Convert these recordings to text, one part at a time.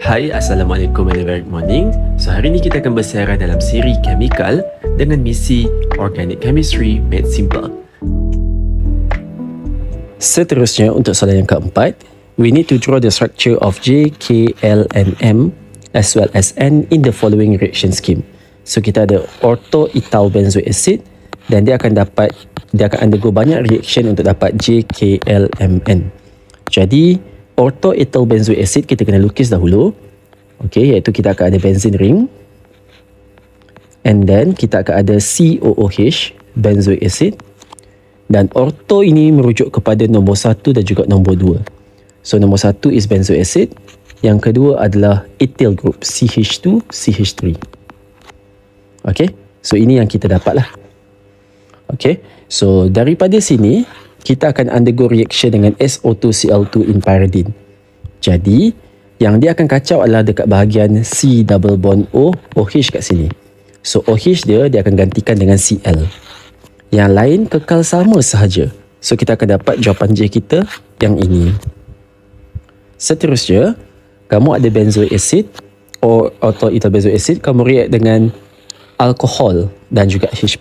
Hai, Assalamualaikum and a very good morning. So hari ini kita akan bersara dalam siri Chemical dengan misi Organic Chemistry Made Simple. Seterusnya untuk soalan yang keempat, we need to draw the structure of J, K, L and M as well as N in the following reaction scheme. So kita ada ortho-ethyl benzoic acid dan dia akan undergo banyak reaction untuk dapat J, K, L, M, N. Jadi ortho-ethyl benzoic acid kita kena lukis dahulu. Okey, iaitu kita akan ada benzene ring. And then kita akan ada COOH, benzoic acid. Dan ortho ini merujuk kepada nombor 1 dan juga nombor 2. So nombor 1 is benzoic acid. Yang kedua adalah ethyl group, CH2, CH3. Okey, so ini yang kita dapat lah. Okey, so daripada sini kita akan undergo reaction dengan SO2Cl2 in pyridine. Jadi, yang dia akan kacau adalah dekat bahagian C double bond O, OH kat sini. So, OH dia akan gantikan dengan Cl. Yang lain kekal sama sahaja. So, kita akan dapat jawapan J kita yang ini. Seterusnya, kamu ada benzoic acid, ortho-ethyl benzoic acid, kamu react dengan alkohol dan juga H+.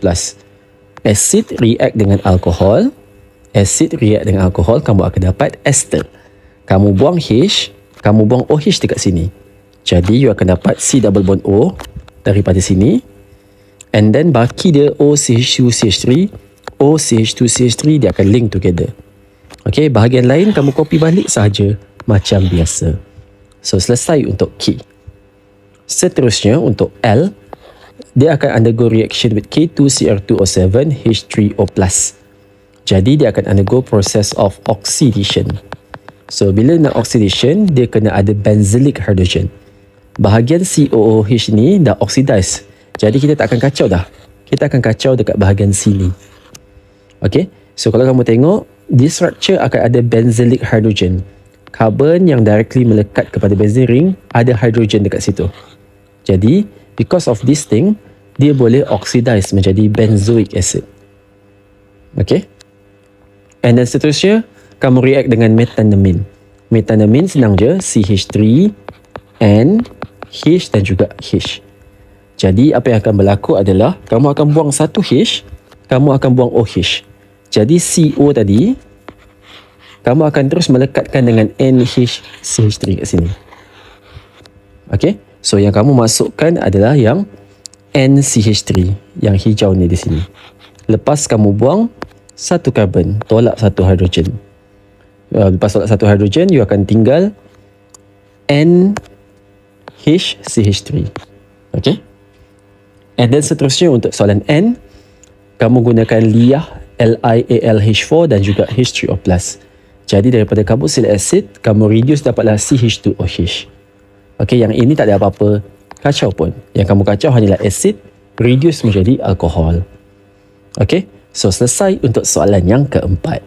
Acid react dengan alkohol. Acid react dengan alkohol, kamu akan dapat ester. Kamu buang H, kamu buang OH dekat sini. Jadi, you akan dapat C double bond O daripada sini. And then, baki dia OCH2CH3, OCH2CH3, dia akan link together. Okay, bahagian lain kamu copy balik sahaja macam biasa. So, selesai untuk K. Seterusnya, untuk L, dia akan undergo reaction with K2Cr2O7, H3O+. Jadi dia akan undergo process of oxidation. So bila nak oxidation, dia kena ada benzylic hydrogen. Bahagian COOH ni dah oxidize. Jadi kita tak akan kacau dah. Kita akan kacau dekat bahagian sini. Okay, so kalau kamu tengok, di structure akan ada benzylic hydrogen. Carbon yang directly melekat kepada benzene ring, ada hydrogen dekat situ. Jadi, because of this thing, dia boleh oxidize menjadi benzoic acid. Okay. And then seterusnya, kamu react dengan methanemin. Methanemin senang je, CH3, N, H dan juga H. Jadi, apa yang akan berlaku adalah, kamu akan buang satu H, kamu akan buang OH. Jadi, CO tadi, kamu akan terus melekatkan dengan NHCH3 kat sini. Okay? So, yang kamu masukkan adalah yang NCH3, yang hijau ni di sini. Lepas kamu buang satu karbon, tolak satu hidrogen. Lepas tolak satu hidrogen, you akan tinggal NHCH3. Okay? And then seterusnya untuk soalan N, kamu gunakan liah LiAlH4 dan juga H3O+. Jadi daripada carboxylic acid, kamu reduce dapatlah CH2OH. Okay, yang ini tak ada apa-apa kacau pun. Yang kamu kacau hanyalah acid, reduce menjadi alkohol. Okay? So, selesai untuk soalan yang keempat.